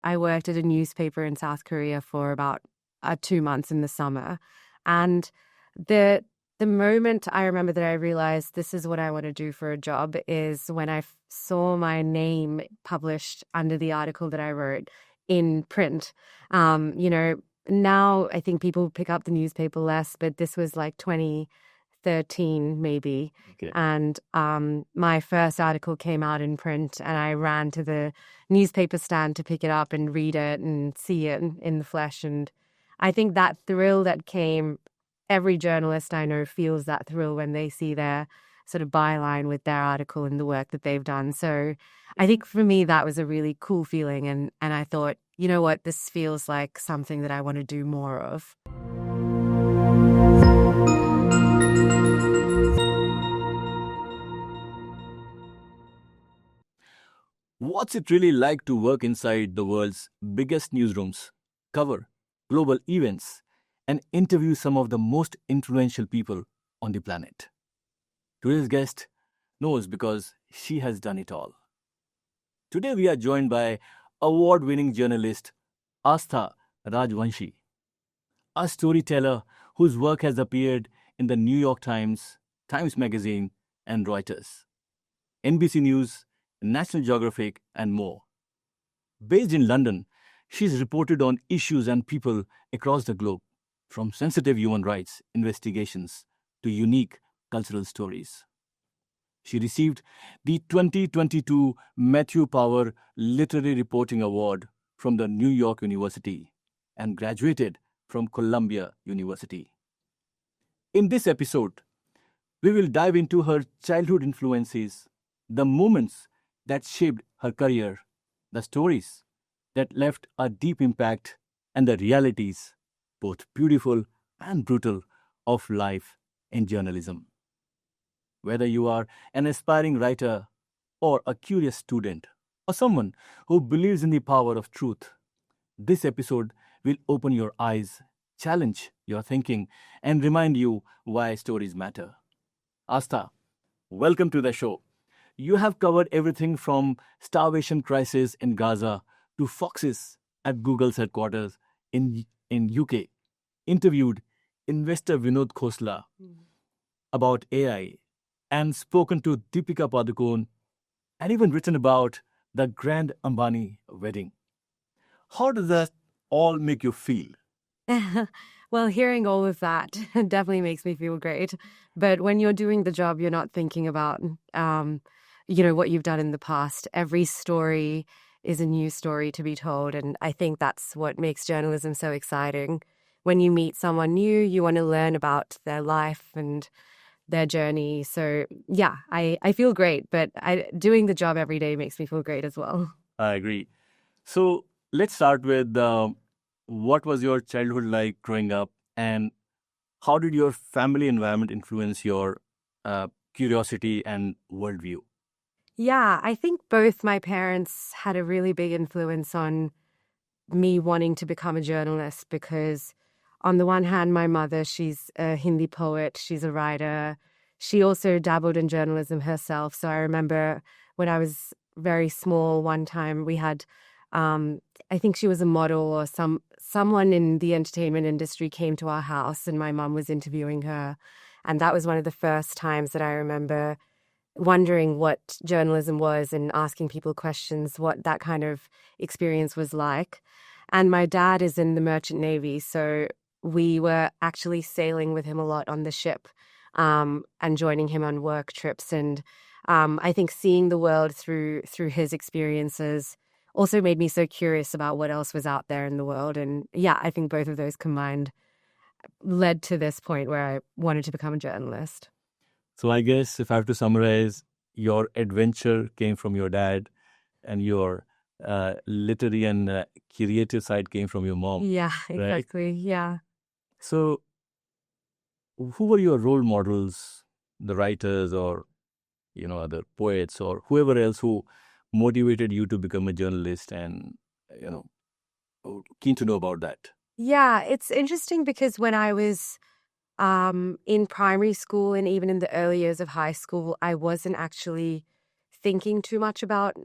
I worked at a newspaper in South Korea for about 2 months in the summer. And the moment I remember that I realized this is what I want to do for a job is when I saw my name published under the article that I wrote in print. Now I think people pick up the newspaper less, but this was like 2013 maybe. Okay. And my first article came out in print, and I ran to the newspaper stand to pick it up and read it and see it in the flesh. And I think that thrill that came, every journalist I know feels that thrill when they see their sort of byline with their article and the work that they've done. So I think for me, that was a really cool feeling. And I thought, you know what, this feels like something that I want to do more of. What's it really like to work inside the world's biggest newsrooms, cover global events, and interview some of the most influential people on the planet? Today's guest knows because she has done it all. Today we are joined by award-winning journalist Astha Rajvanshi, a storyteller whose work has appeared in the New York Times, Times Magazine, and Reuters, NBC News, National Geographic, and more. Based in London, she's reported on issues and people across the globe, from sensitive human rights investigations to unique cultural stories. She received the 2022 Matthew Power Literary Reporting Award from the New York University and graduated from Columbia University. In this episode, we will dive into her childhood influences, the moments that shaped her career, the stories that left a deep impact, and the realities, both beautiful and brutal, of life in journalism. Whether you are an aspiring writer or a curious student or someone who believes in the power of truth, this episode will open your eyes, challenge your thinking, and remind you why stories matter. Astha, welcome to the show. You have covered everything from starvation crisis in Gaza to foxes at Google's headquarters in UK, interviewed investor Vinod Khosla about AI, and spoken to Deepika Padukone, and even written about the grand Ambani wedding. How does that all make you feel? Well, hearing all of that definitely makes me feel great. But when you're doing the job, you're not thinking about, what you've done in the past. Every story is a new story to be told. And I think that's what makes journalism so exciting. When you meet someone new, you want to learn about their life and their journey. So, yeah, I feel great. But doing the job every day makes me feel great as well. I agree. So let's start with what was your childhood like growing up, and how did your family environment influence your curiosity and worldview? Yeah, I think both my parents had a really big influence on me wanting to become a journalist because on the one hand, my mother, she's a Hindi poet, she's a writer. She also dabbled in journalism herself. So I remember when I was very small, one time we had, I think she was a model or someone in the entertainment industry came to our house and my mum was interviewing her. And that was one of the first times that I remember wondering what journalism was and asking people questions, what that kind of experience was like. And my dad is in the Merchant Navy, so we were actually sailing with him a lot on the ship and joining him on work trips. And I think seeing the world through his experiences also made me so curious about what else was out there in the world. And yeah, I think both of those combined led to this point where I wanted to become a journalist. So I guess if I have to summarize, your adventure came from your dad, and your literary and creative side came from your mom. Yeah, right? exactly. Yeah. So who were your role models, the writers or, other poets or whoever else who motivated you to become a journalist, and, keen to know about that? Yeah, it's interesting because when I was in primary school and even in the early years of high school, I wasn't actually thinking too much about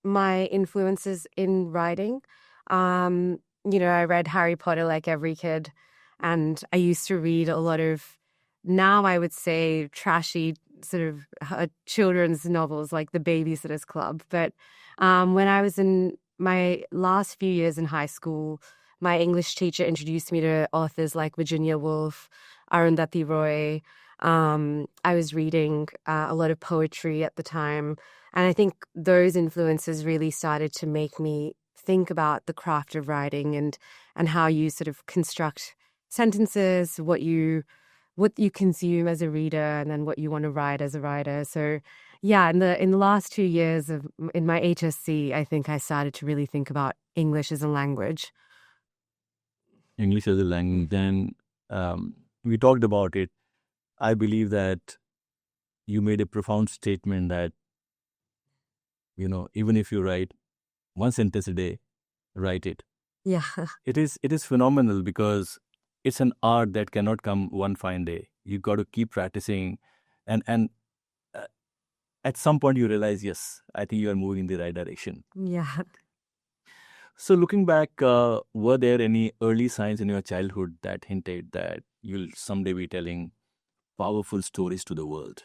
my influences in writing. I read Harry Potter like every kid, and I used to read a lot of, now I would say, trashy sort of children's novels like The Babysitter's Club. But when I was in my last few years in high school, my English teacher introduced me to authors like Virginia Woolf, Arundhati Roy. I was reading a lot of poetry at the time. And I think those influences really started to make me think about the craft of writing and how you sort of construct sentences, what you consume as a reader, and then what you want to write as a writer. So yeah, in the last 2 years in my HSC, I think I started to really think about English as a language. English as a language. Then we talked about it. I believe that you made a profound statement that, even if you write one sentence a day, write it. Yeah. It is phenomenal because it's an art that cannot come one fine day. You got to keep practicing, and at some point you realize, yes, I think you are moving in the right direction. Yeah. So looking back, were there any early signs in your childhood that hinted that you'll someday be telling powerful stories to the world?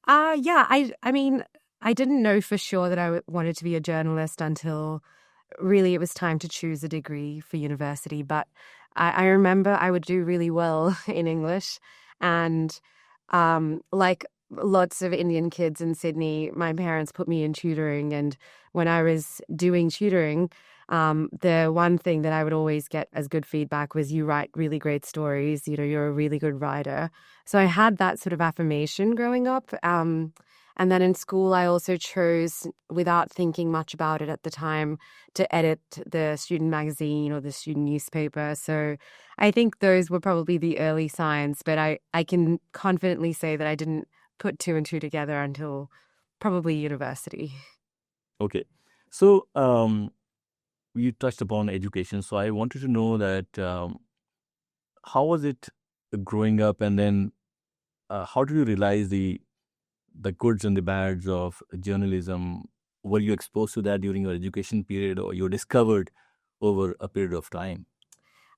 Yeah, I mean, I didn't know for sure that I wanted to be a journalist until really it was time to choose a degree for university. But I remember I would do really well in English. And like lots of Indian kids in Sydney, my parents put me in tutoring. And when I was doing tutoring, the one thing that I would always get as good feedback was you write really great stories, you're a really good writer. So I had that sort of affirmation growing up. And then in school, I also chose, without thinking much about it at the time, to edit the student magazine or the student newspaper. So I think those were probably the early signs, but I can confidently say that I didn't put two and two together until probably university. Okay. So you touched upon education. So I wanted to know that how was it growing up, and then how did you realize the goods and the bads of journalism? Were you exposed to that during your education period, or you discovered over a period of time?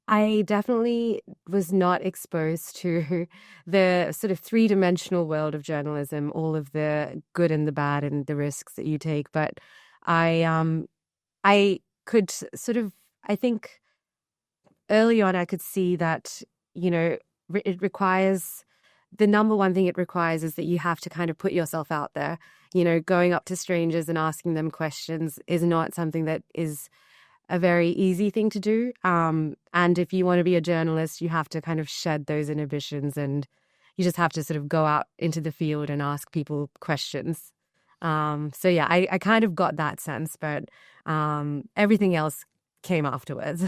I definitely was not exposed to the sort of three-dimensional world of journalism, all of the good and the bad and the risks that you take. But I could sort of, I think early on, I could see that, it requires, the number one thing it requires is that you have to kind of put yourself out there. Going up to strangers and asking them questions is not something that is a very easy thing to do. And if you want to be a journalist, you have to kind of shed those inhibitions, and you just have to sort of go out into the field and ask people questions. So yeah, I kind of got that sense, but everything else came afterwards.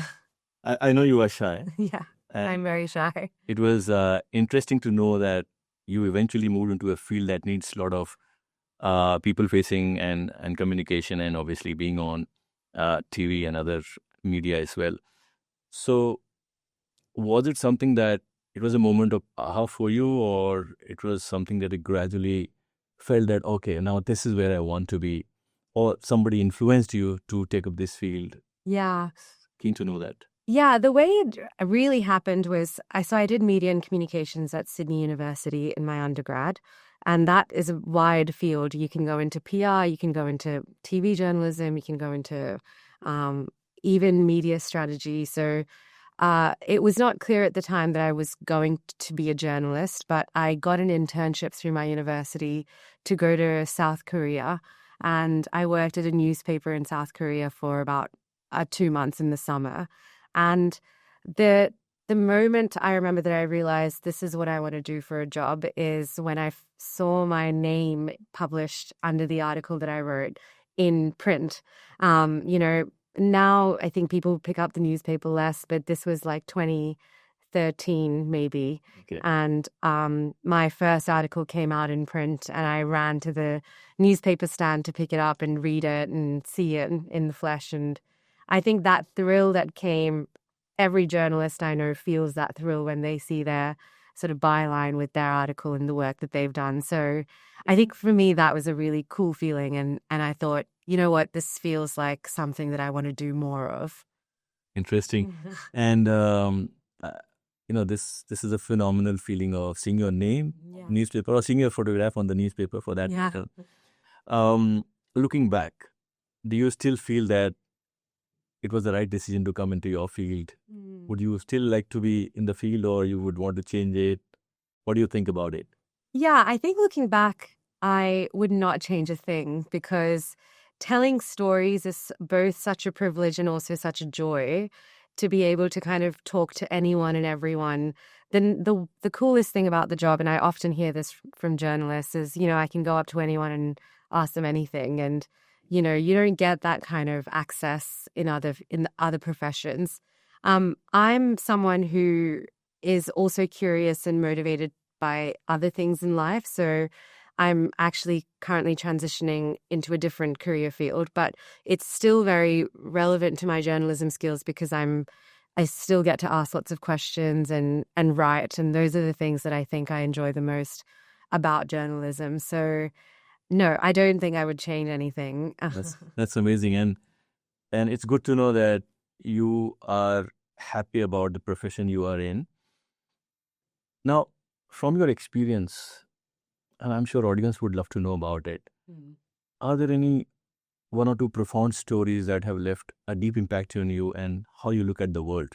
I know you were shy. Yeah, And I'm very shy. it was interesting to know that you eventually moved into a field that needs a lot of people facing and communication, and obviously being on TV and other media as well. So was it something that it was a moment of aha for you, or it was something that you gradually felt that, okay, now this is where I want to be, or somebody influenced you to take up this field? Yeah. Keen to know that. Yeah, the way it really happened was I did media and communications at Sydney University in my undergrad, and that is a wide field. You can go into PR, you can go into TV journalism, you can go into even media strategy. So it was not clear at the time that I was going to be a journalist, but I got an internship through my university to go to South Korea, and I worked at a newspaper in South Korea for about 2 months in the summer. And the moment I remember that I realized this is what I want to do for a job is when I saw my name published under the article that I wrote in print. Now I think people pick up the newspaper less, but this was like 2013 maybe. Okay. And my first article came out in print, and I ran to the newspaper stand to pick it up and read it and see it in the flesh. And I think that thrill that came, every journalist I know feels that thrill when they see their sort of byline with their article and the work that they've done. So I think for me, that was a really cool feeling. And I thought, you know what, this feels like something that I want to do more of. Interesting. And this is a phenomenal feeling of seeing your name Yeah. newspaper or seeing your photograph on the newspaper for that Yeah. matter. Looking back, do you still feel that it was the right decision to come into your field? Would you still like to be in the field, or you would want to change it? What do you think about it? Yeah, I think looking back, I would not change a thing, because telling stories is both such a privilege and also such a joy, to be able to kind of talk to anyone and everyone. Then the coolest thing about the job, and I often hear this from journalists, is, I can go up to anyone and ask them anything. And, you don't get that kind of access in other professions. I'm someone who is also curious and motivated by other things in life. So I'm actually currently transitioning into a different career field, but it's still very relevant to my journalism skills, because I still get to ask lots of questions and write, and those are the things that I think I enjoy the most about journalism. So no, I don't think I would change anything. That's amazing, and it's good to know that you are happy about the profession you are in. Now, from your experience, and I'm sure audience would love to know about it, are there any one or two profound stories that have left a deep impact on you and how you look at the world?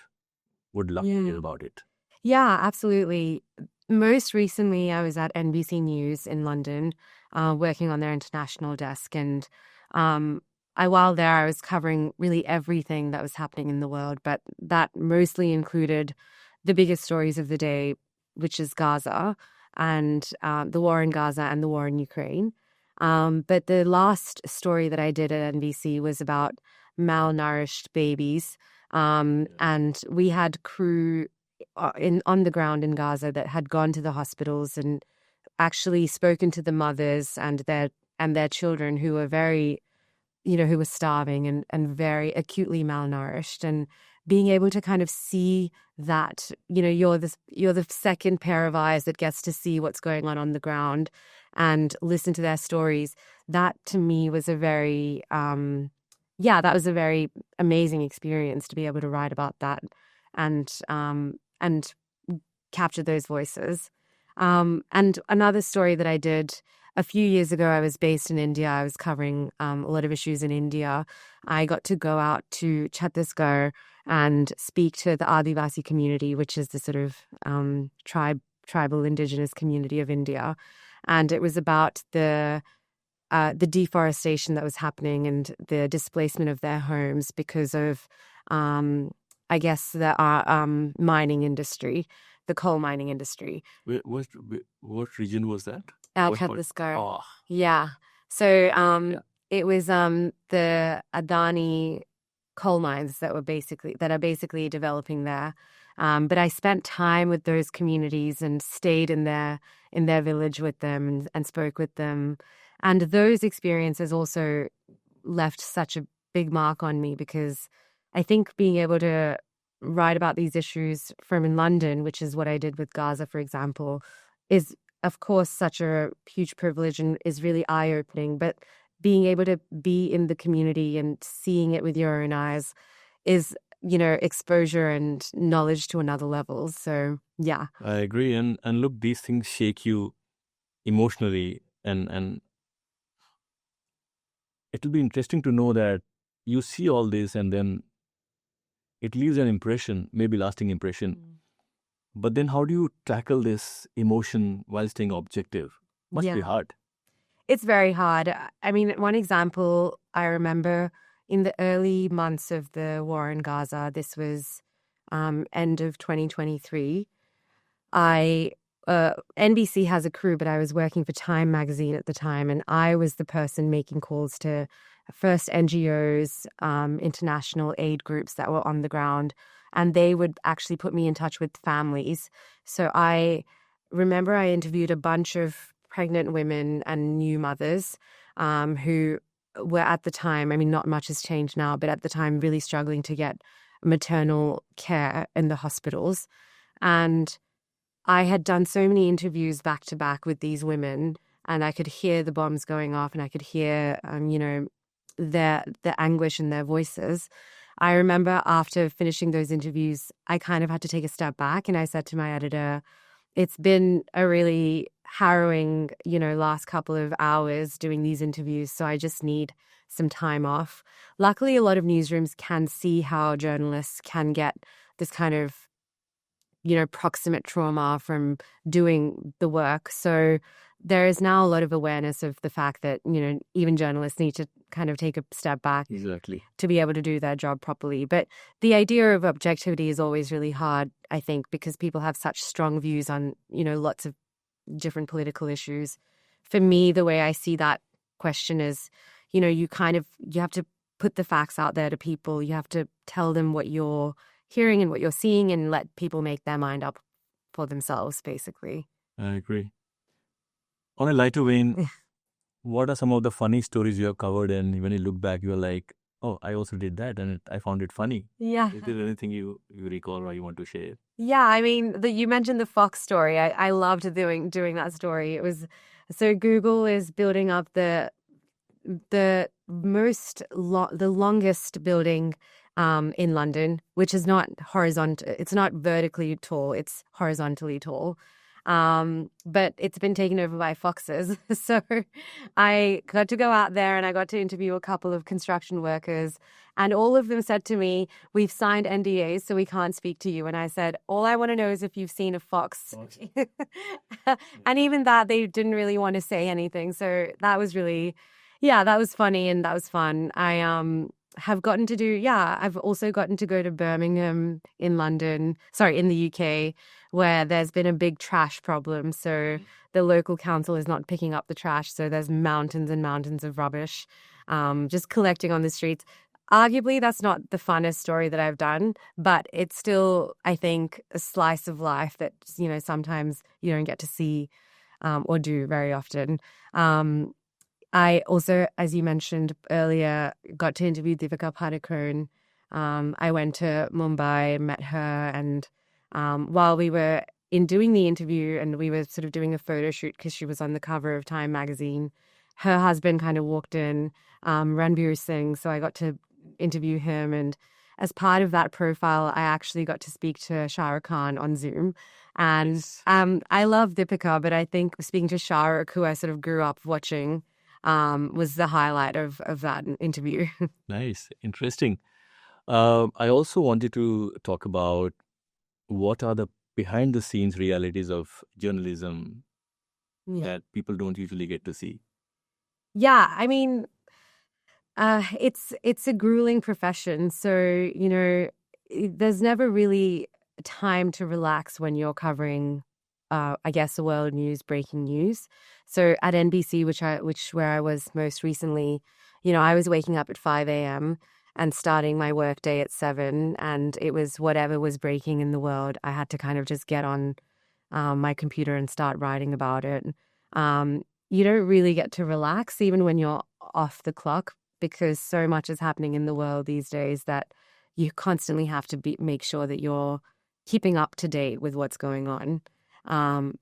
Would love to hear about it. Yeah, absolutely. Most recently, I was at NBC News in London, working on their international desk. And while there, I was covering really everything that was happening in the world, but that mostly included the biggest stories of the day, which is Gaza and the war in Gaza and the war in Ukraine. But the last story that I did at NBC was about malnourished babies. And we had crew on the ground in Gaza that had gone to the hospitals and actually spoken to the mothers and their children, who were very, who were starving and very acutely malnourished. And being able to kind of see that, you're the second pair of eyes that gets to see what's going on the ground and listen to their stories. That to me was a very that was a very amazing experience, to be able to write about that and capture those voices. And another story that I did a few years ago, I was based in India. I was covering a lot of issues in India. I got to go out to Chhattisgarh and speak to the Adivasi community, which is the sort of tribal indigenous community of India. And it was about the deforestation that was happening and the displacement of their homes because of, I guess, the mining industry, the coal mining industry. What region was that? Chhattisgarh. Oh. Yeah. So it was the Adani coal mines that are basically developing there. But I spent time with those communities and stayed in their village with them and spoke with them. And those experiences also left such a big mark on me, because I think being able to write about these issues from in London, which is what I did with Gaza, for example, is of course such a huge privilege and is really eye-opening. But being able to be in the community and seeing it with your own eyes is, exposure and knowledge to another level. So, yeah. I agree. And look, these things shake you emotionally, and it'll be interesting to know that you see all this and then it leaves an impression, maybe lasting impression. But then how do you tackle this emotion while staying objective? Must be hard. It's very hard. I mean, one example I remember in the early months of the war in Gaza, this was end of 2023. NBC has a crew, but I was working for Time magazine at the time, and I was the person making calls to first NGOs, international aid groups that were on the ground, and they would actually put me in touch with families. So I remember I interviewed a bunch of pregnant women and new mothers who were at the time, I mean, not much has changed now, but at the time really struggling to get maternal care in the hospitals. And I had done so many interviews back to back with these women, and I could hear the bombs going off, and I could hear, the anguish in their voices. I remember after finishing those interviews, I kind of had to take a step back, and I said to my editor, it's been a really harrowing, last couple of hours doing these interviews, so I just need some time off. Luckily, a lot of newsrooms can see how journalists can get this kind of, proximate trauma from doing the work. So there is now a lot of awareness of the fact that, even journalists need to kind of take a step back Exactly. to be able to do their job properly. But the idea of objectivity is always really hard, I think, because people have such strong views on, lots of different political issues. For me, the way I see that question is, you have to put the facts out there to people. You have to tell them what you're hearing and what you're seeing and let people make their mind up for themselves, basically. I agree. On a lighter vein, what are some of the funny stories you have covered, and when you look back, you are like, oh, I also did that and I found it funny? Yeah. Is there anything you recall or you want to share? Yeah, I mean, you mentioned the Fox story. I loved doing that story. It was so Google is building up the longest building in London, which is not horizontal. It's not vertically tall. It's horizontally tall. But it's been taken over by foxes. So I got to go out there and I got to interview a couple of construction workers, and all of them said to me, we've signed NDAs, so we can't speak to you. And I said, all I want to know is if you've seen a fox. And even that, they didn't really want to say anything. So that was really, that was funny and that was fun. I have gotten to do, I've also gotten to go to Birmingham in the UK, where there's been a big trash problem. So the local council is not picking up the trash. So there's mountains and mountains of rubbish just collecting on the streets. Arguably, that's not the funnest story that I've done, but it's still, I think, a slice of life that, sometimes you don't get to see or do very often. I also, as you mentioned earlier, got to interview Deepika Padukone. I went to Mumbai, met her, and while we were doing the interview and we were sort of doing a photo shoot because she was on the cover of Time magazine, her husband kind of walked in, Ranveer Singh, so I got to interview him. And as part of that profile, I actually got to speak to Shah Rukh Khan on Zoom. And Nice. I love Deepika, but I think speaking to Shah Rukh, who I sort of grew up watching, was the highlight of that interview. Nice. Interesting. I also wanted to talk about what are the behind the scenes realities of journalism that people don't usually get to see. Yeah, I mean, it's a grueling profession. So, there's never really time to relax when you're covering, I guess, the world news, breaking news. So at NBC, where I was most recently, I was waking up at 5 a.m. and starting my workday at 7, and it was whatever was breaking in the world. I had to kind of just get on my computer and start writing about it. You don't really get to relax even when you're off the clock, because so much is happening in the world these days that you constantly have to make sure that you're keeping up to date with what's going on.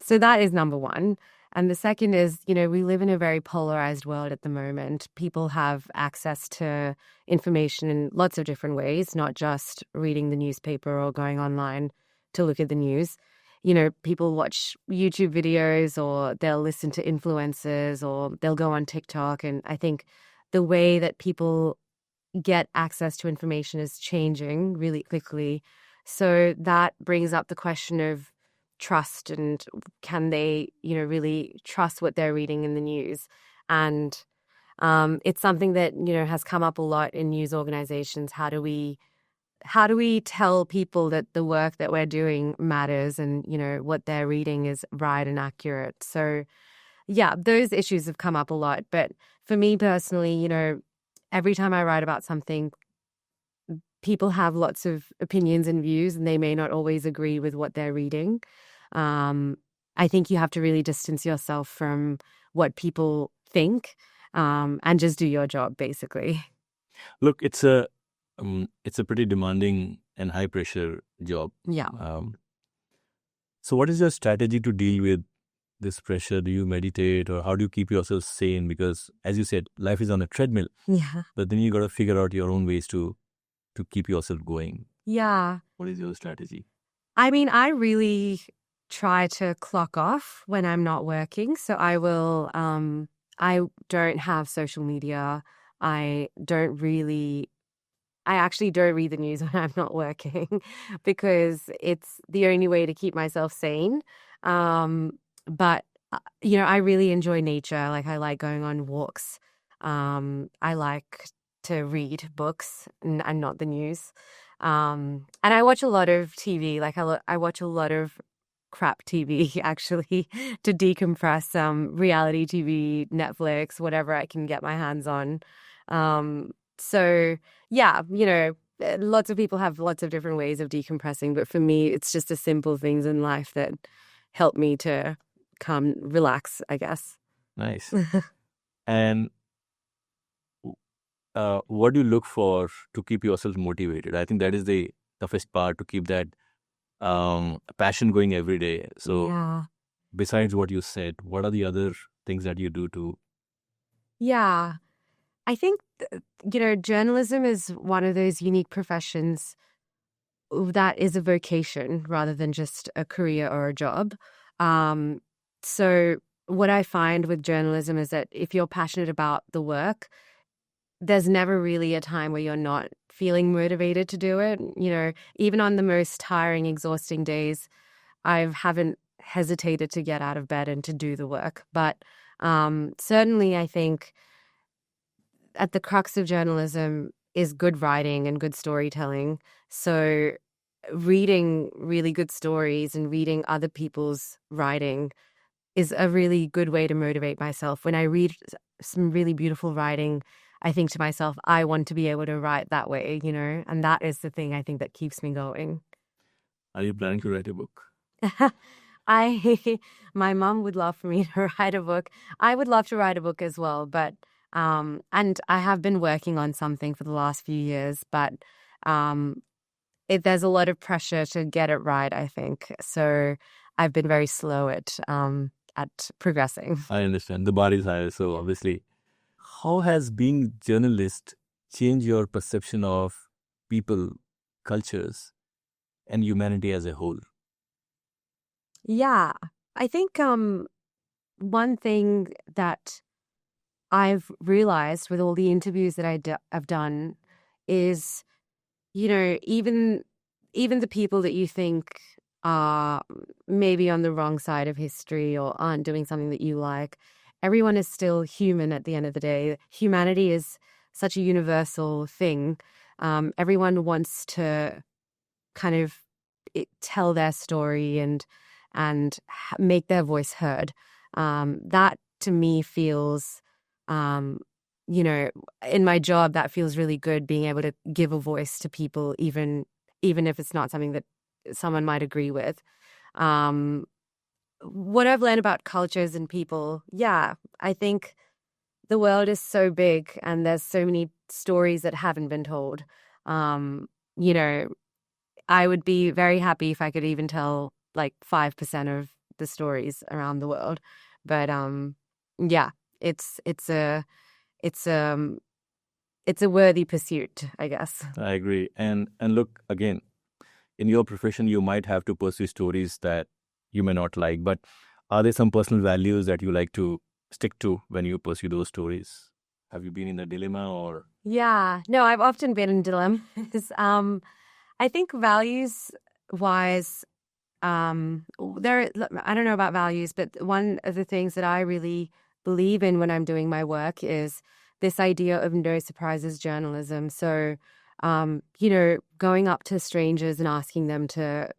So that is number one. And the second is, we live in a very polarized world at the moment. People have access to information in lots of different ways, not just reading the newspaper or going online to look at the news. People watch YouTube videos, or they'll listen to influencers, or they'll go on TikTok. And I think the way that people get access to information is changing really quickly. So that brings up the question of trust, and can they, really trust what they're reading in the news? And it's something that, has come up a lot in news organizations. How do we tell people that the work that we're doing matters, and, what they're reading is right and accurate? So, yeah, those issues have come up a lot. But for me personally, every time I write about something, people have lots of opinions and views, and they may not always agree with what they're reading. I think you have to really distance yourself from what people think, and just do your job, basically. Look, it's a pretty demanding and high pressure job. Yeah. So what is your strategy to deal with this pressure? Do you meditate, or how do you keep yourself sane? Because as you said, life is on a treadmill, Yeah. but then you got to figure out your own ways to keep yourself going. Yeah. What is your strategy? I mean, I really try to clock off when I'm not working. So I don't have social media. I actually don't read the news when I'm not working because it's the only way to keep myself sane. But I really enjoy nature. Like I like going on walks. I like to read books and not the news. And I watch a lot of TV. Like I watch a lot of crap TV actually to decompress. Reality TV, Netflix, whatever I can get my hands on. So yeah, lots of people have lots of different ways of decompressing, but for me, it's just the simple things in life that help me to relax, I guess. Nice. And what do you look for to keep yourself motivated? I think that is the toughest part, to keep that passion going every day. So Yeah. besides what you said, what are the other things that you do to? Yeah. I think, journalism is one of those unique professions that is a vocation rather than just a career or a job. So what I find with journalism is that if you're passionate about the work, there's never really a time where you're not feeling motivated to do it. Even on the most tiring, exhausting days, I haven't hesitated to get out of bed and to do the work. But certainly, I think at the crux of journalism is good writing and good storytelling. So reading really good stories and reading other people's writing is a really good way to motivate myself. When I read some really beautiful writing, I think to myself, I want to be able to write that way, and that is the thing I think that keeps me going. Are you planning to write a book? My mom would love for me to write a book. I would love to write a book as well, but and I have been working on something for the last few years, but there's a lot of pressure to get it right, I think. So I've been very slow at progressing. I understand. The bar is higher, so obviously. How has being journalist changed your perception of people, cultures, and humanity as a whole? Yeah, I think one thing that I've realized with all the interviews that I've done is, even the people that you think are maybe on the wrong side of history or aren't doing something that you like, everyone is still human at the end of the day. Humanity is such a universal thing. Everyone wants to kind of tell their story and make their voice heard. That to me feels, in my job, that feels really good, being able to give a voice to people, even if it's not something that someone might agree with. What I've learned about cultures and people, yeah, I think the world is so big and there's so many stories that haven't been told. You know, I would be very happy if I could even tell like 5% of the stories around the world. But yeah, it's a it's it's a worthy pursuit, I guess. I agree. And look, again, in your profession, you might have to pursue stories that you may not like, but are there some personal values that you like to stick to when you pursue those stories? Have you been in a dilemma or? Yeah, no, I've often been in dilemmas. I think values wise, I don't know about values, but one of the things that I really believe in when I'm doing my work is this idea of no surprises journalism. So, going up to strangers and asking them to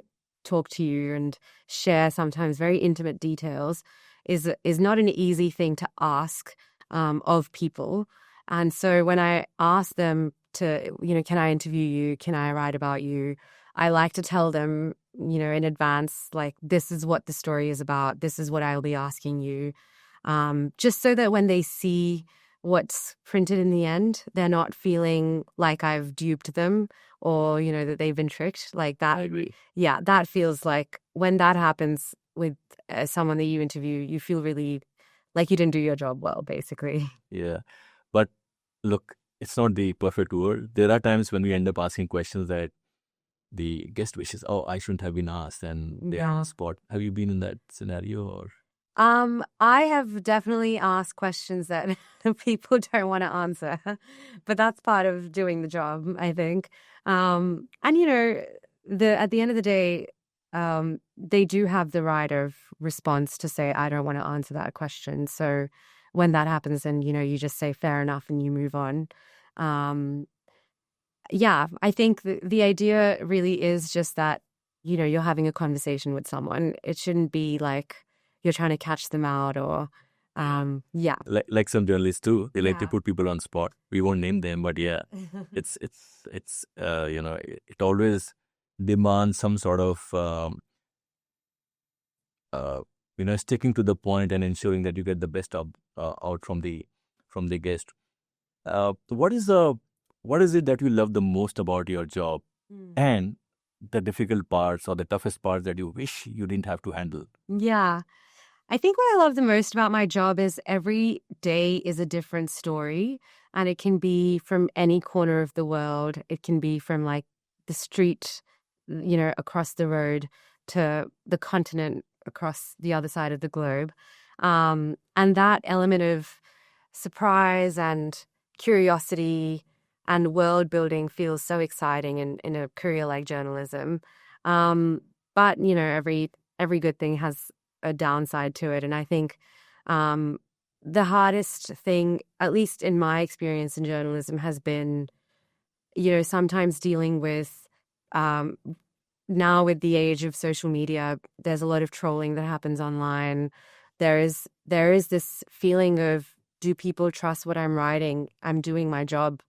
talk to you and share sometimes very intimate details is not an easy thing to ask of people. And so when I ask them to, can I interview you? Can I write about you? I like to tell them, in advance, like, this is what the story is about. This is what I'll be asking you. Just so that when they see what's printed in the end, they're not feeling like I've duped them or, that they've been tricked like that. I agree. Yeah, that feels like when that happens, with someone that you interview, you feel really like you didn't do your job well, basically. Yeah. But look, it's not the perfect world. There are times when we end up asking questions that the guest wishes, oh, I shouldn't have been asked, and they are on the spot. Have you been in that scenario? Or I have definitely asked questions that people don't want to answer, but that's part of doing the job, I think. And you know, at the end of the day, they do have the right of response to say, I don't want to answer that question. So when that happens, then you know, you just say fair enough and you move on. Um, yeah, I think the idea really is just that, you know, you're having a conversation with someone. It shouldn't be like you're trying to catch them out or, yeah. like some journalists too, they like to Yeah. put people on spot. We won't name them, but yeah, it's you know, it always demands some sort of you know, sticking to the point and ensuring that you get the best out from the guest. What is it that you love the most about your job, and the difficult parts or the toughest parts that you wish you didn't have to handle? Yeah. I think what I love the most about my job is every day is a different story, and it can be from any corner of the world. It can be from like the street, you know, across the road to the continent across the other side of the globe. And that element of surprise and curiosity and world building feels so exciting in a career like journalism. But you know, every good thing has a downside to it. And I think the hardest thing, at least in my experience in journalism, has been, you know, sometimes dealing with um, now with the age of social media, there's a lot of trolling that happens online. There is this feeling of, do people trust what I'm writing? I'm doing my job.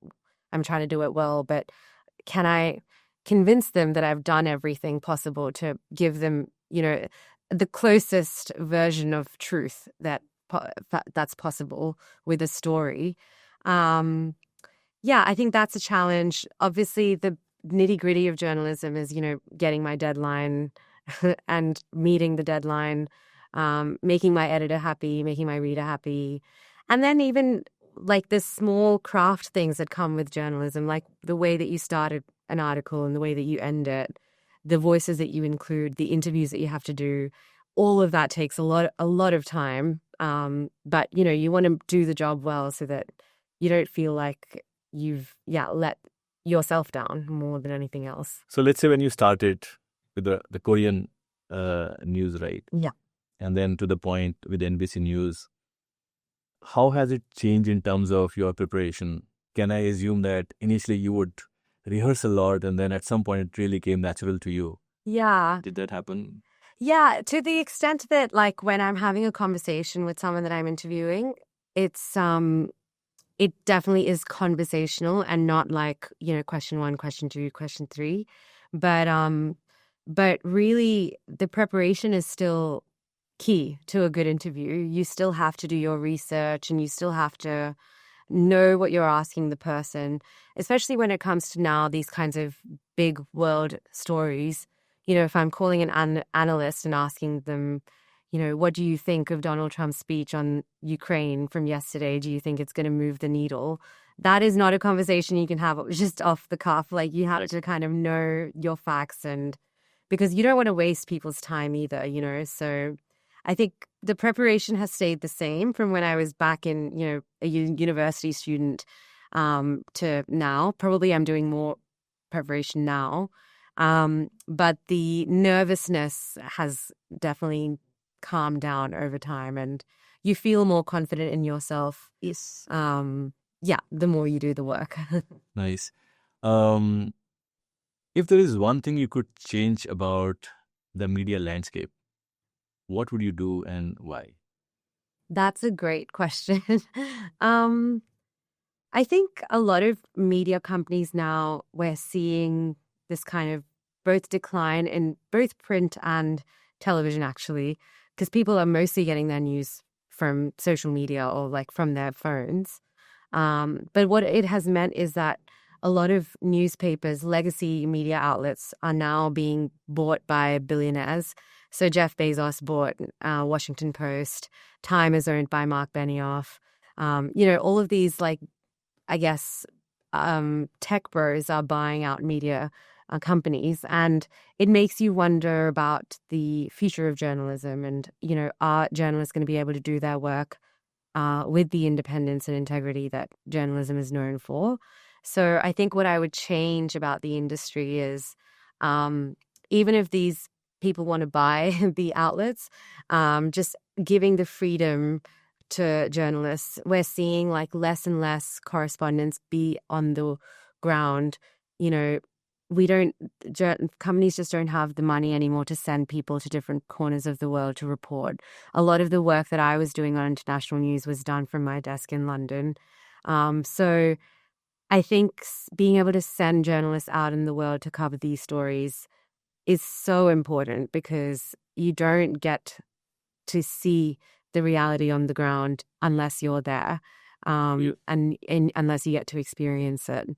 I'm trying to do it well, but can I convince them that I've done everything possible to give them, you know, the closest version of truth that's possible with a story? Yeah, I think that's a challenge. Obviously, the nitty-gritty of journalism is, you know, getting my deadline and meeting the deadline, making my editor happy, making my reader happy. And then even like the small craft things that come with journalism, like the way that you started an article and the way that you end it, the voices that you include, the interviews that you have to do, all of that takes a lot of time. But you know, you want to do the job well so that you don't feel like you've let yourself down more than anything else. So let's say when you started with the Korean news, right? Yeah. And then to the point with NBC News, how has it changed in terms of your preparation? Can I assume that initially you would rehearse a lot and then at some point it really came natural to you? Yeah. Did that happen? Yeah, to the extent that like when I'm having a conversation with someone that I'm interviewing, it's it definitely is conversational and not like, you know, question 1, question 2, question 3. But really the preparation is still key to a good interview. You still have to do your research and you still have to know what you're asking the person, especially when it comes to now these kinds of big world stories. You know, if I'm calling an analyst and asking them, you know, what do you think of Donald Trump's speech on Ukraine from yesterday? Do you think it's going to move the needle? That is not a conversation you can have just off the cuff. Like you have to kind of know your facts, and because you don't want to waste people's time either, you know. So I think the preparation has stayed the same from when I was back in, you know, a university student to now. Probably I'm doing more preparation now. But the nervousness has definitely calmed down over time and you feel more confident in yourself. Yes. Yeah, the more you do the work. Nice. Um, if there is one thing you could change about the media landscape, what would you do and why? That's a great question. I think a lot of media companies now, we're seeing this kind of both decline in both print and television, actually, because people are mostly getting their news from social media or like from their phones. But what it has meant is that a lot of newspapers, legacy media outlets, are now being bought by billionaires. So Jeff Bezos bought Washington Post. Time is owned by Mark Benioff. All of these, like, I guess, tech bros are buying out media companies, and it makes you wonder about the future of journalism. And are journalists going to be able to do their work with the independence and integrity that journalism is known for? So I think what I would change about the industry is, even if these people want to buy the outlets, just giving the freedom to journalists. We're seeing like less and less correspondents be on the ground. We don't, companies just don't have the money anymore to send people to different corners of the world to report. A lot of the work that I was doing on international news was done from my desk in London. So I think being able to send journalists out in the world to cover these stories is so important, because you don't get to see the reality on the ground unless you're there, and unless you get to experience it.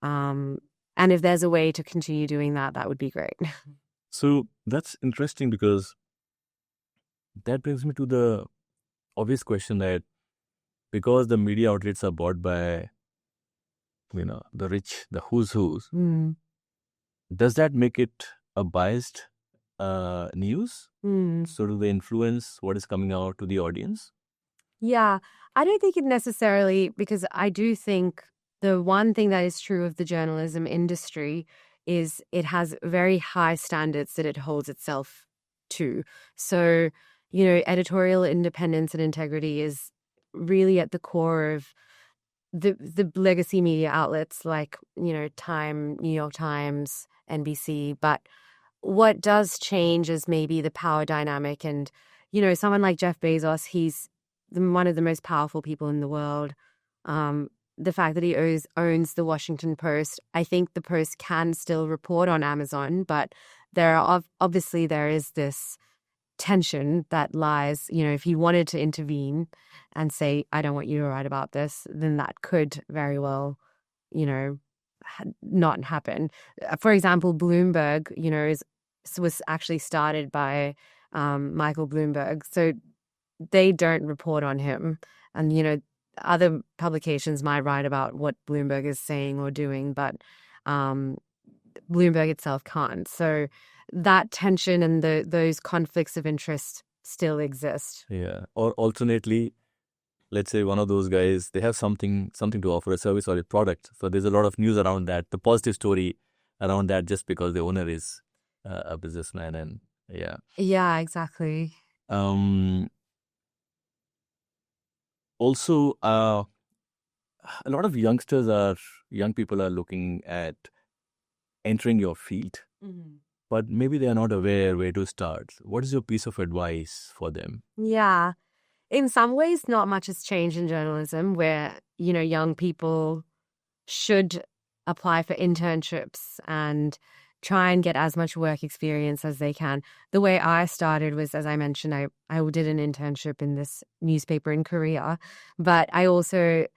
And if there's a way to continue doing that, that would be great. So that's interesting, because that brings me to the obvious question that because the media outlets are bought by, the rich, the who's, does that make it a biased news? So do they influence what is coming out to the audience? Yeah, I don't think it necessarily, because I do think the one thing that is true of the journalism industry is it has very high standards that it holds itself to. So, editorial independence and integrity is really at the core of the legacy media outlets like, Time, New York Times, NBC. But what does change is maybe the power dynamic. And, someone like Jeff Bezos, he's one of the most powerful people in the world. The fact that he owns the Washington Post, I think the Post can still report on Amazon, but obviously there is this tension that lies, if he wanted to intervene and say, I don't want you to write about this, then that could very well, not happen. For example, Bloomberg, was actually started by Michael Bloomberg. So they don't report on him. And, other publications might write about what Bloomberg is saying or doing, but Bloomberg itself can't. So that tension and those conflicts of interest still exist. Yeah. Or alternately, let's say one of those guys, they have something to offer, a service or a product. So there's a lot of news around that, the positive story around that, just because the owner is a businessman. And yeah. Yeah, exactly. Also, a lot of young people are looking at entering your field, but maybe they are not aware where to start. What is your piece of advice for them? Yeah. In some ways, not much has changed in journalism, where, young people should apply for internships and try and get as much work experience as they can. The way I started was, as I mentioned, I did an internship in this newspaper in Korea, but I also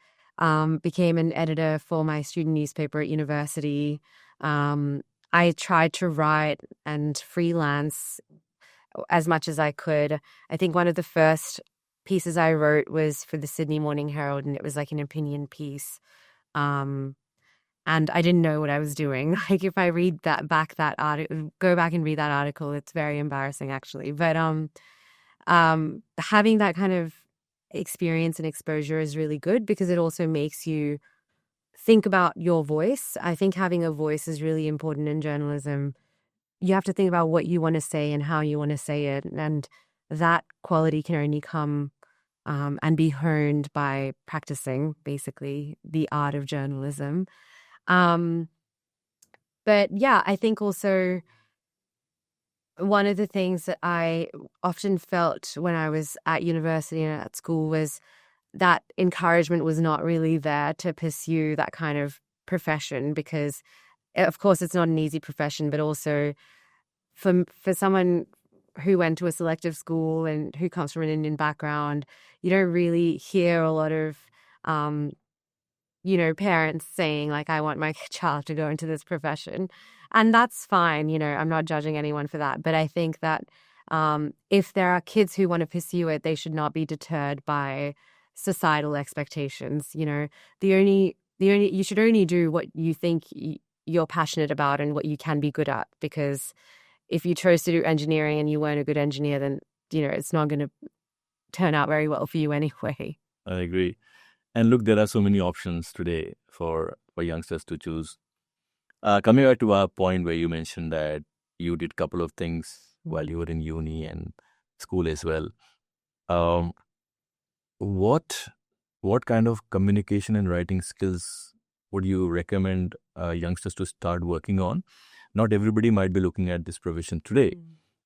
became an editor for my student newspaper at university. I tried to write and freelance as much as I could. I think one of the first pieces I wrote was for the Sydney Morning Herald, and it was like an opinion piece. And I didn't know what I was doing. Like, if I read that article, go back and read that article, it's very embarrassing, actually. But having that kind of experience and exposure is really good, because it also makes you think about your voice. I think having a voice is really important in journalism. You have to think about what you want to say and how you want to say it, and that quality can only come and be honed by practicing, basically, the art of journalism. But yeah, I think also one of the things that I often felt when I was at university and at school was that encouragement was not really there to pursue that kind of profession, because, of course, it's not an easy profession, but also for someone who went to a selective school and who comes from an Indian background, you don't really hear a lot of parents saying, like, I want my child to go into this profession. And that's fine. I'm not judging anyone for that. But I think that If there are kids who want to pursue it, they should not be deterred by societal expectations. You should only do what you think you're passionate about and what you can be good at, because if you chose to do engineering and you weren't a good engineer, then it's not going to turn out very well for you anyway. I agree. And look, there are so many options today for youngsters to choose. Coming back to our point where you mentioned that you did a couple of things while you were in uni and school as well. What kind of communication and writing skills would you recommend youngsters to start working on? Not everybody might be looking at this profession today,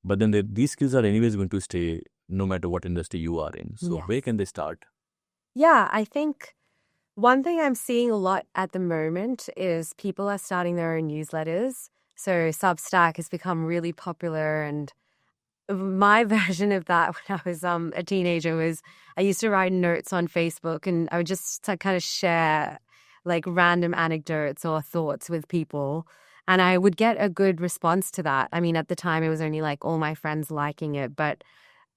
but then these skills are anyways going to stay no matter what industry you are in. So where can they start? Yeah, I think one thing I'm seeing a lot at the moment is people are starting their own newsletters. So Substack has become really popular, and my version of that when I was a teenager was I used to write notes on Facebook, and I would just kind of share like random anecdotes or thoughts with people, and I would get a good response to that. I mean, at the time it was only like all my friends liking it, but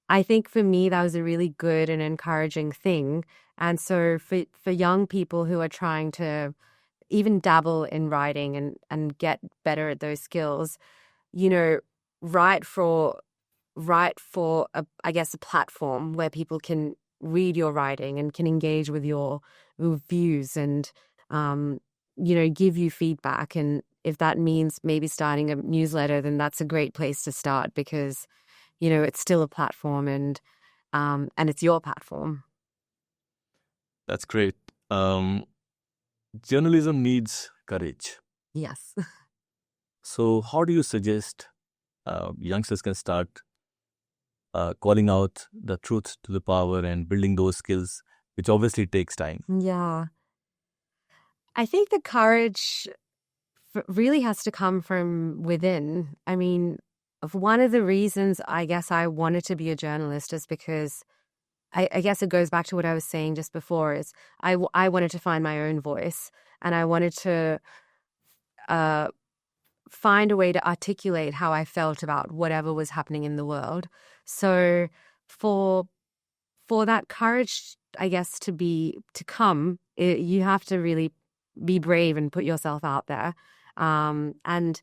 I think for me that was a really good and encouraging thing. And so for young people who are trying to even dabble in writing and get better at those skills, write for I guess a platform where people can read your writing and can engage with your views and give you feedback. And if that means maybe starting a newsletter, then that's a great place to start, because it's still a platform, and it's your platform. That's great. Journalism needs courage. Yes. So how do you suggest youngsters can start calling out the truth to the power and building those skills, which obviously takes time? Yeah. I think the courage really has to come from within. I mean, one of the reasons I guess I wanted to be a journalist is because I guess it goes back to what I was saying just before, is I wanted to find my own voice, and I wanted to find a way to articulate how I felt about whatever was happening in the world. So for that courage, I guess, to come, you have to really be brave and put yourself out there. And,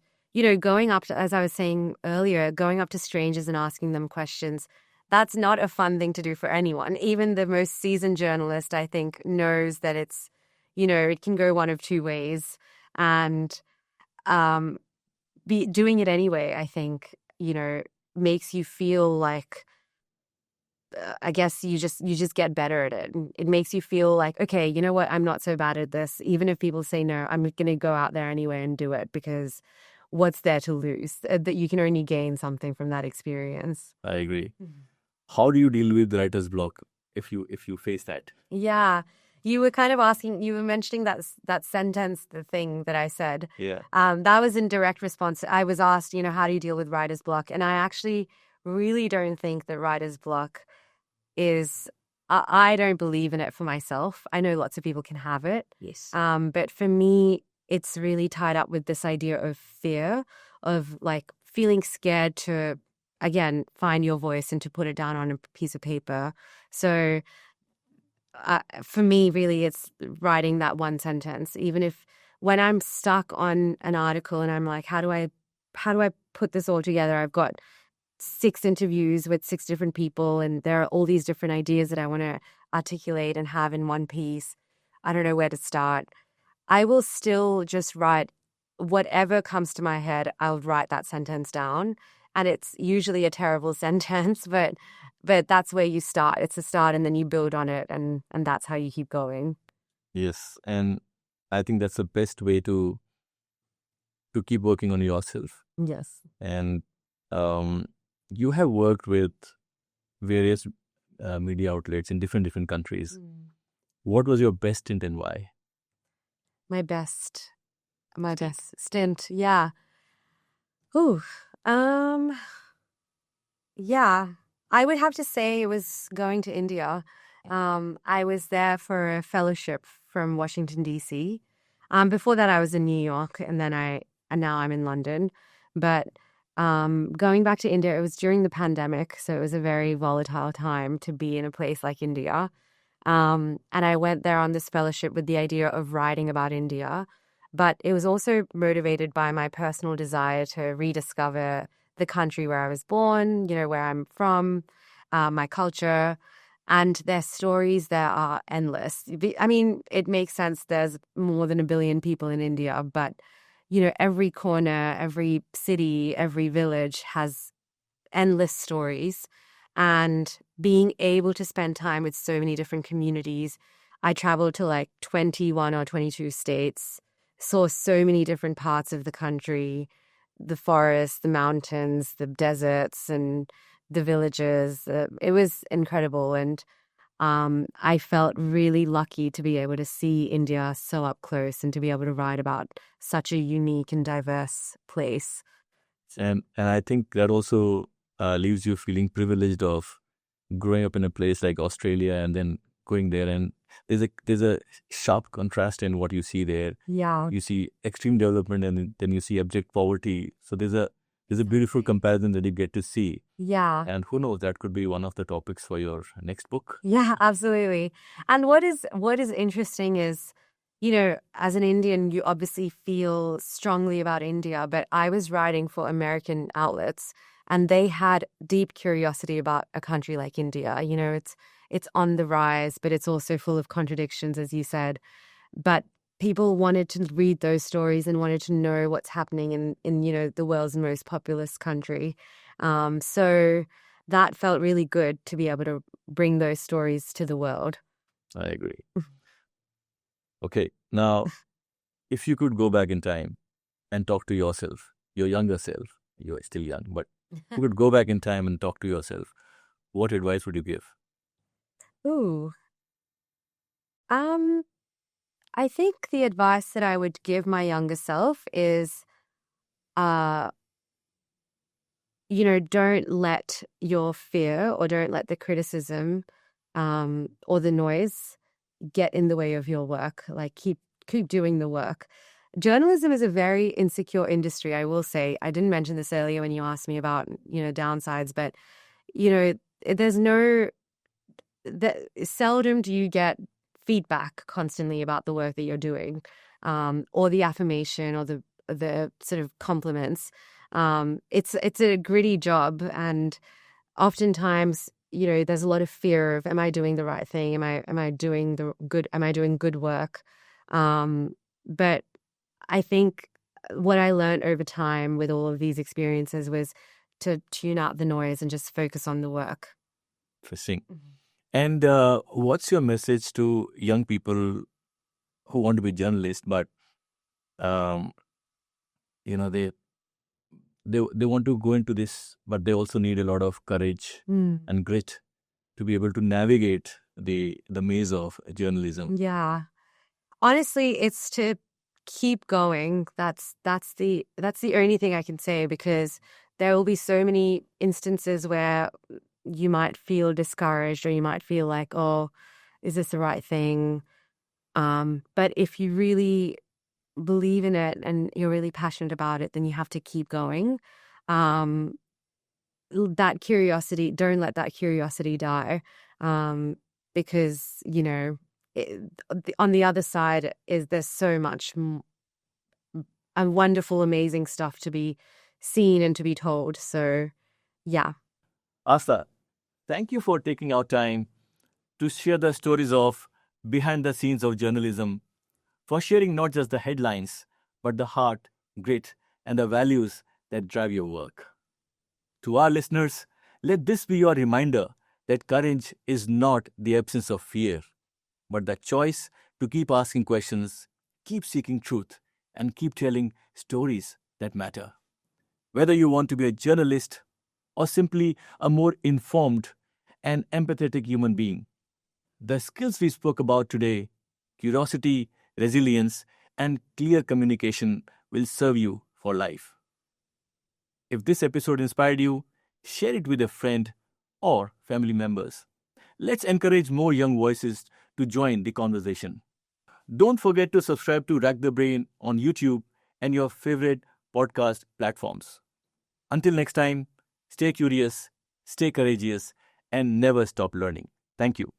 going up to, as I was saying earlier, going up to strangers and asking them questions, that's not a fun thing to do for anyone. Even the most seasoned journalist, I think, knows that it's, it can go one of two ways. And doing it anyway, I think, makes you feel like, I guess you just get better at it. It makes you feel like, okay, you know what? I'm not so bad at this. Even if people say no, I'm going to go out there anyway and do it, because what's there to lose? That you can only gain something from that experience. I agree. How do you deal with writer's block if you face that? Yeah. You were kind of asking, you were mentioning that sentence, the thing that I said. Yeah. That was in direct response. I was asked, how do you deal with writer's block? And I actually really don't think that writer's block is, I don't believe in it for myself. I know lots of people can have it. Yes. But for me, it's really tied up with this idea of fear, of like feeling scared to, again, find your voice and to put it down on a piece of paper. So for me, really, it's writing that one sentence. Even if when I'm stuck on an article and I'm like, how do I put this all together? I've got 6 interviews with 6 different people, and there are all these different ideas that I want to articulate and have in one piece. I don't know where to start. I will still just write whatever comes to my head. I'll write that sentence down, and it's usually a terrible sentence, but that's where you start. It's a start, and then you build on it, and that's how you keep going. Yes, and I think that's the best way to keep working on yourself. Yes. And you have worked with various media outlets in different countries. What was your best stint and why? My best stint, yeah. Ooh, yeah. I would have to say it was going to India. I was there for a fellowship from Washington, D.C. Before that, I was in New York, and now I'm in London. But Going back to India, it was during the pandemic, so it was a very volatile time to be in a place like India. And I went there on this fellowship with the idea of writing about India, but it was also motivated by my personal desire to rediscover the country where I was born, where I'm from, my culture, and their stories there are endless. I mean, it makes sense. There's more than 1 billion people in India, but every corner, every city, every village has endless stories. And being able to spend time with so many different communities, I traveled to like 21 or 22 states, saw so many different parts of the country, the forests, the mountains, the deserts, and the villages. It was incredible. And I felt really lucky to be able to see India so up close and to be able to write about such a unique and diverse place. And I think that also leaves you feeling privileged of growing up in a place like Australia and then going there. And there's a sharp contrast in what you see there. Yeah. You see extreme development, and then you see abject poverty. So there's a beautiful comparison that you get to see. Yeah. And who knows, that could be one of the topics for your next book. Yeah, absolutely. And what is interesting is, as an Indian, you obviously feel strongly about India, but I was writing for American outlets and they had deep curiosity about a country like India. It's on the rise, but it's also full of contradictions, as you said. But people wanted to read those stories and wanted to know what's happening in the world's most populous country. So that felt really good to be able to bring those stories to the world. I agree. Okay, now, if you could go back in time and talk to yourself, your younger self, you are still young, but you could go back in time and talk to yourself, what advice would you give? Ooh. I think the advice that I would give my younger self is, don't let your fear or don't let the criticism or the noise get in the way of your work. Like keep doing the work. Journalism is a very insecure industry, I will say. I didn't mention this earlier when you asked me about, downsides, but, there's no, seldom do you get feedback constantly about the work that you're doing, or the affirmation or the sort of compliments. It's a gritty job, and oftentimes, there's a lot of fear of, am I doing the right thing? Am I doing good work? But I think what I learned over time with all of these experiences was to tune out the noise and just focus on the work. Interesting. And what's your message to young people who want to be journalists, but um, they want to go into this, but they also need a lot of courage and grit to be able to navigate the maze of journalism? Yeah. Honestly, it's to keep going. That's the only thing I can say, because there will be so many instances where you might feel discouraged or you might feel like, oh, is this the right thing? But if you really believe in it and you're really passionate about it, then you have to keep going. That curiosity, don't let that curiosity die. Because, on the other side there's so much wonderful, amazing stuff to be seen and to be told. So, yeah. Astha, thank you for taking our time to share the stories of behind the scenes of journalism, for sharing not just the headlines, but the heart, grit, and the values that drive your work. To our listeners, let this be your reminder that courage is not the absence of fear, but the choice to keep asking questions, keep seeking truth, and keep telling stories that matter. Whether you want to be a journalist or simply a more informed and empathetic human being, the skills we spoke about today, curiosity, resilience, and clear communication, will serve you for life. If this episode inspired you, share it with a friend or family members. Let's encourage more young voices to join the conversation. Don't forget to subscribe to Rack the Brain on YouTube and your favorite podcast platforms. Until next time, stay curious, stay courageous, and never stop learning. Thank you.